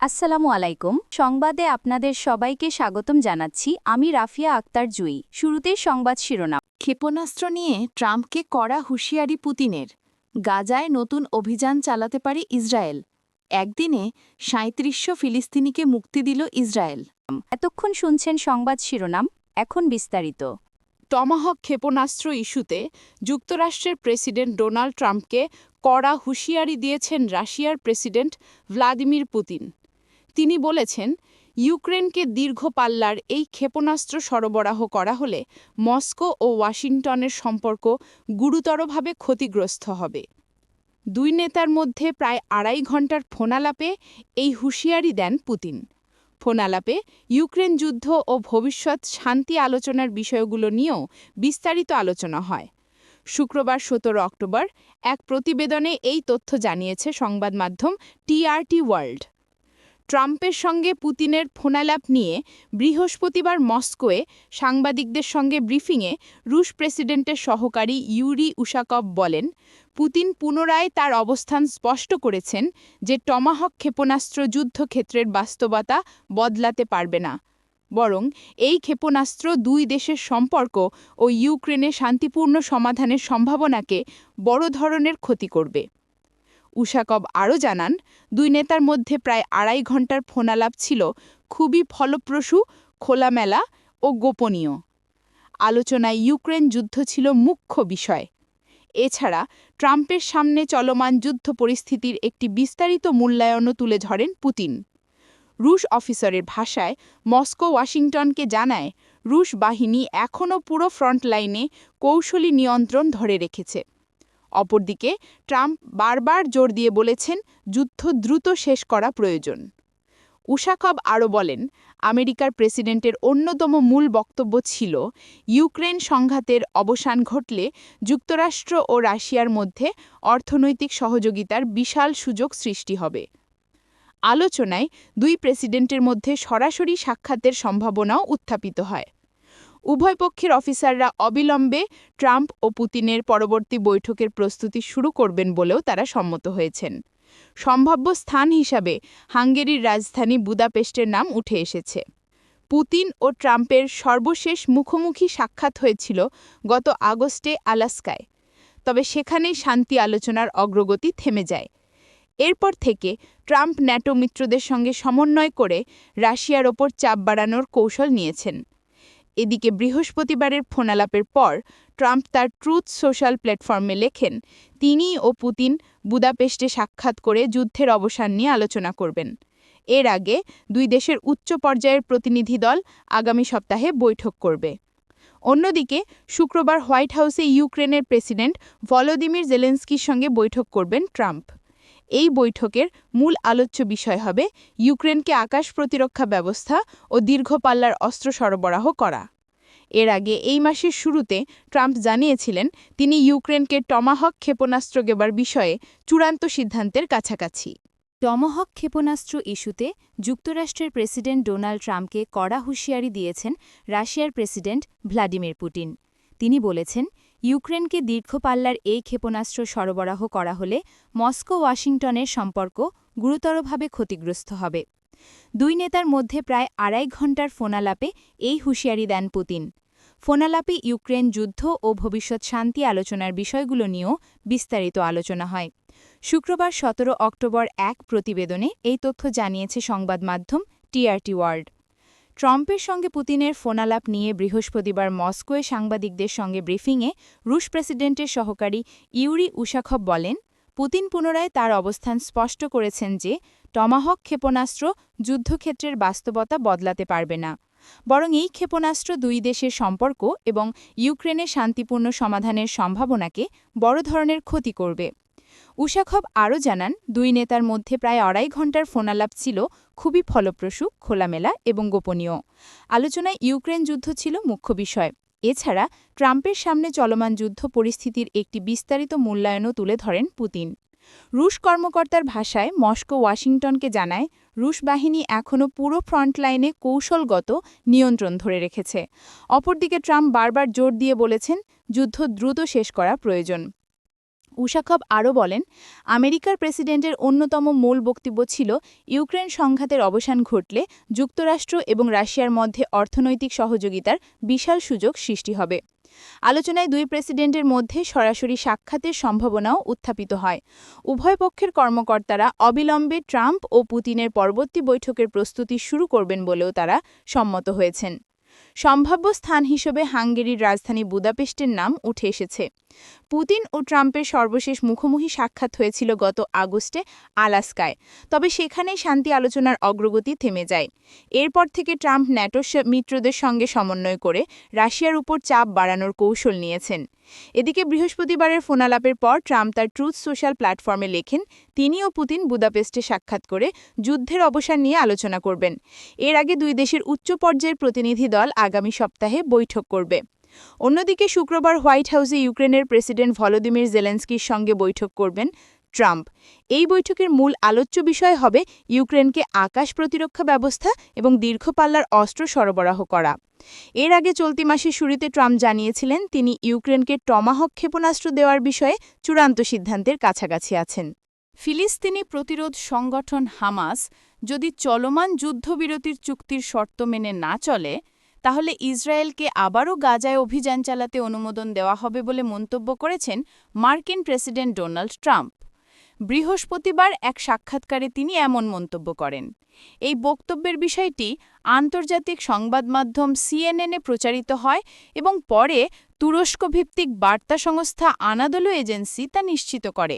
আসসালামু আলাইকুম। সংবাদে আপনাদের সবাইকে স্বাগতম জানাচ্ছি। আমি রাফিয়া আক্তার জুই। শুরুতেই সংবাদ শিরোনাম। ক্ষেপণাস্ত্র নিয়ে ট্রাম্পকে কড়া হুঁশিয়ারি পুতিনের। গাজায় নতুন অভিযান চালাতে পারে ইসরায়েল। একদিনে ৩৭০০ ফিলিস্তিনিকে মুক্তি দিল ইসরায়েল। এতক্ষণ শুনছেন সংবাদ শিরোনাম, এখন বিস্তারিত। টমাহক ক্ষেপণাস্ত্র ইস্যুতে যুক্তরাষ্ট্রের প্রেসিডেন্ট ডোনাল্ড ট্রাম্পকে কড়া হুঁশিয়ারি দিয়েছেন রাশিয়ার প্রেসিডেন্ট ভ্লাদিমির পুতিন। তিনি বলেছেন, ইউক্রেনকে দীর্ঘ পাল্লার এই ক্ষেপণাস্ত্র সরবরাহ করা হলে মস্কো ও ওয়াশিংটনের সম্পর্ক গুরুতরভাবে ক্ষতিগ্রস্ত হবে। দুই নেতার মধ্যে প্রায় ২.৫ ঘণ্টার ফোনালাপে এই হুঁশিয়ারি দেন পুতিন। ফোনালাপে ইউক্রেন যুদ্ধ ও ভবিষ্যৎ শান্তি আলোচনার বিষয়গুলো নিয়েও বিস্তারিত আলোচনা হয়। শুক্রবার ১৭ অক্টোবর এক প্রতিবেদনে এই তথ্য জানিয়েছে সংবাদ মাধ্যম টিআরটি ওয়ার্ল্ড। ট্রাম্পের সঙ্গে পুতিনের ফোনালাপ নিয়ে বৃহস্পতিবার মস্কোয় সাংবাদিকদের সঙ্গে ব্রিফিংয়ে রুশ প্রেসিডেন্টের সহকারী ইউরি উশাকভ বলেন, পুতিন পুনরায় তার অবস্থান স্পষ্ট করেছেন যে টমাহক ক্ষেপণাস্ত্র যুদ্ধক্ষেত্রের বাস্তবতা বদলাতে পারবে না, বরং এই ক্ষেপণাস্ত্র দুই দেশের সম্পর্ক ও ইউক্রেনে শান্তিপূর্ণ সমাধানের সম্ভাবনাকে বড় ধরনের ক্ষতি করবে। উশাকভ আরও জানান, দুই নেতার মধ্যে প্রায় ২.৫ ঘণ্টার ফোনালাপ ছিল খুবই ফলপ্রসূ, খোলামেলা ও গোপনীয়। আলোচনায় ইউক্রেন যুদ্ধ ছিল মুখ্য বিষয়। এছাড়া ট্রাম্পের সামনে চলমান যুদ্ধ পরিস্থিতির একটি বিস্তারিত মূল্যায়নও তুলে ধরেন পুতিন। রুশ অফিসারের ভাষায়, মস্কো ওয়াশিংটনকে জানায়, রুশ বাহিনী এখনও পুরো ফ্রন্টলাইনে কৌশলী নিয়ন্ত্রণ ধরে রেখেছে। অপরদিকে ট্রাম্প বারবার জোর দিয়ে বলেছেন, যুদ্ধ দ্রুত শেষ করা প্রয়োজন। উশাকভ আরও বলেন, আমেরিকার প্রেসিডেন্টের অন্যতম মূল বক্তব্য ছিল, ইউক্রেন সংঘাতের অবসান ঘটলে যুক্তরাষ্ট্র ও রাশিয়ার মধ্যে অর্থনৈতিক সহযোগিতার বিশাল সুযোগ সৃষ্টি হবে। আলোচনায় দুই প্রেসিডেন্টের মধ্যে সরাসরি সাক্ষাতের সম্ভাবনাও উত্থাপিত হয়। উভয় পক্ষের অফিসাররা অবিলম্বে ট্রাম্প ও পুতিনের পরবর্তী বৈঠকের প্রস্তুতি শুরু করবেন বলেও তারা সম্মত হয়েছেন। সম্ভাব্য স্থান হিসাবে হাঙ্গেরির রাজধানী বুদাপেস্টের নাম উঠে এসেছে। পুতিন ও ট্রাম্পের সর্বশেষ মুখোমুখি সাক্ষাৎ হয়েছিল গত আগস্টে আলাস্কায়, তবে সেখানেই শান্তি আলোচনার অগ্রগতি থেমে যায়। এরপর থেকে ট্রাম্প ন্যাটো মিত্রদের সঙ্গে সমন্বয় করে রাশিয়ার ওপর চাপ বাড়ানোর কৌশল নিয়েছেন। এদিকে বৃহস্পতিবারের ফোনালাপের পর ট্রাম্প তার ট্রুথ সোশ্যাল প্ল্যাটফর্মে লেখেন, তিনি ও পুতিন বুদাপেস্টে সাক্ষাৎ করে যুদ্ধের অবসান নিয়ে আলোচনা করবেন। এর আগে দুই দেশের উচ্চ পর্যায়ের প্রতিনিধি দল আগামী সপ্তাহে বৈঠক করবে। অন্যদিকে শুক্রবার হোয়াইট হাউসে ইউক্রেনের প্রেসিডেন্ট ভলোদিমির জেলেনস্কির সঙ্গে বৈঠক করবেন ট্রাম্প। এই বৈঠকের মূল আলোচ্য বিষয় হবে ইউক্রেনকে আকাশ প্রতিরক্ষা ব্যবস্থা ও দীর্ঘ পাল্লার অস্ত্র সরবরাহ করা। এর আগে এই মাসের শুরুতে ট্রাম্প জানিয়েছিলেন, তিনি ইউক্রেনকে টমাহক ক্ষেপণাস্ত্র দেবার বিষয়ে চূড়ান্ত সিদ্ধান্তের কাছাকাছি। টমাহক ক্ষেপণাস্ত্র ইস্যুতে যুক্তরাষ্ট্রের প্রেসিডেন্ট ডোনাল্ড ট্রাম্পকে কড়া হুঁশিয়ারি দিয়েছেন রাশিয়ার প্রেসিডেন্ট ভ্লাদিমির পুতিন। তিনি বলেছেন, ইউক্রেনকে দীর্ঘ পাল্লার এই ক্ষেপণাস্ত্র সরবরাহ করা হলে মস্কো ওয়াশিংটনের সম্পর্ক গুরুতরভাবে ক্ষতিগ্রস্ত হবে। দুই নেতার মধ্যে প্রায় ২.৫ ঘণ্টার ফোনালাপে এই হুঁশিয়ারি দেন পুতিন। ফোনালাপে ইউক্রেন যুদ্ধ ও ভবিষ্যৎ শান্তি আলোচনার বিষয়গুলো নিয়েও বিস্তারিত আলোচনা হয়। শুক্রবার ১৭ অক্টোবর এক প্রতিবেদনে এই তথ্য জানিয়েছে সংবাদ মাধ্যম টিআরটি ওয়ার্ল্ড। ট্রাম্পের সঙ্গে পুতিনের ফোনালাপ নিয়ে বৃহস্পতিবার মস্কোয় সাংবাদিকদের সঙ্গে ব্রিফিংয়ে রুশ প্রেসিডেন্টের সহকারী ইউরি উশাকভ বলেন, পুতিন পুনরায় তার অবস্থান স্পষ্ট করেছেন যে টমাহক ক্ষেপণাস্ত্র যুদ্ধক্ষেত্রের বাস্তবতা বদলাতে পারবে না, বরং এই ক্ষেপণাস্ত্র দুই দেশের সম্পর্ক এবং ইউক্রেনের শান্তিপূর্ণ সমাধানের সম্ভাবনাকে বড় ধরনের ক্ষতি করবে। উশাকভ আরও জানান, দুই নেতার মধ্যে প্রায় ২.৫ ঘণ্টার ফোনালাপ ছিল খুবই ফলপ্রসূ, খোলামেলা এবং গোপনীয়। আলোচনায় ইউক্রেন যুদ্ধ ছিল মুখ্য বিষয়। এছাড়া ট্রাম্পের সামনে চলমান যুদ্ধ পরিস্থিতির একটি বিস্তারিত মূল্যায়নও তুলে ধরেন পুতিন। রুশ কর্মকর্তার ভাষায়, মস্কো ওয়াশিংটনকে জানায়, রুশ বাহিনী এখনও পুরো ফ্রন্টলাইনে কৌশলগত নিয়ন্ত্রণ ধরে রেখেছে। অপরদিকে ট্রাম্প বারবার জোর দিয়ে বলেছেন, যুদ্ধ দ্রুত শেষ করা প্রয়োজন। উশাকভ আরও বলেন, আমেরিকার প্রেসিডেন্টের অন্যতম মূল বক্তব্য ছিল ইউক্রেন সংঘাতের অবসান ঘটলে যুক্তরাষ্ট্র এবং রাশিয়ার মধ্যে অর্থনৈতিক সহযোগিতার বিশাল সুযোগ সৃষ্টি হবে। আলোচনায় দুই প্রেসিডেন্টের মধ্যে সরাসরি সাক্ষাতের সম্ভাবনাও উত্থাপিত হয়। উভয় পক্ষের কর্মকর্তারা অবিলম্বে ট্রাম্প ও পুতিনের পরবর্তী বৈঠকের প্রস্তুতি শুরু করবেন বলেও তারা সম্মত হয়েছেন। সম্ভাব্য স্থান হিসেবে হাঙ্গেরির রাজধানী বুদাপেস্টের নাম উঠে এসেছে। পুতিন ও ট্রাম্পের সর্বশেষ মুখোমুখি সাক্ষাৎ হয়েছিল গত আগস্টে আলাস্কায়, তবে সেখানেই শান্তি আলোচনার অগ্রগতি থেমে যায়। এরপর থেকে ট্রাম্প ন্যাটো মিত্রদের সঙ্গে সমন্বয় করে রাশিয়ার উপর চাপ বাড়ানোর কৌশল নিয়েছেন। এদিকে বৃহস্পতিবারের ফোনালাপের পর ট্রাম্প তার ট্রুথ সোশ্যাল প্ল্যাটফর্মে লেখেন, তিনি ও পুতিন বুদাপেস্টে সাক্ষাৎ করে যুদ্ধের অবসান নিয়ে আলোচনা করবেন। এর আগে দুই দেশের উচ্চ পর্যায়ের প্রতিনিধি দল আগামী সপ্তাহে বৈঠক করবে। অন্যদিকে শুক্রবার হোয়াইট হাউসে ইউক্রেনের প্রেসিডেন্ট ভলোদিমির জেলেন্সকির সঙ্গে বৈঠক করবেন ট্রাম্প। এই বৈঠকের মূল আলোচ্য বিষয় হবে ইউক্রেনকে আকাশ প্রতিরক্ষা ব্যবস্থা এবং দীর্ঘপাল্লার অস্ত্র সরবরাহ করা। এর আগে চলতি মাসের শুরুতে ট্রাম্প জানিয়েছিলেন তিনি ইউক্রেনকে টমাহক ক্ষেপণাস্ত্র দেওয়ার বিষয়ে চূড়ান্ত সিদ্ধান্তের কাছাকাছি আছেন। ফিলিস্তিনি প্রতিরোধ সংগঠন হামাস যদি চলমান যুদ্ধবিরতির চুক্তির শর্ত মেনে না চলে, তাহলে ইসরায়েলকে আবারও গাজায় অভিযান চালাতে অনুমোদন দেওয়া হবে বলে মন্তব্য করেছেন মার্কিন প্রেসিডেন্ট ডোনাল্ড ট্রাম্প। বৃহস্পতিবার এক সাক্ষাৎকারে তিনি এমন মন্তব্য করেন। এই বক্তব্যের বিষয়টি আন্তর্জাতিক সংবাদমাধ্যম সিএনএনে প্রচারিত হয় এবং পরে তুরস্ক ভিত্তিক বার্তা সংস্থা আনাদোলু এজেন্সি তা নিশ্চিত করে।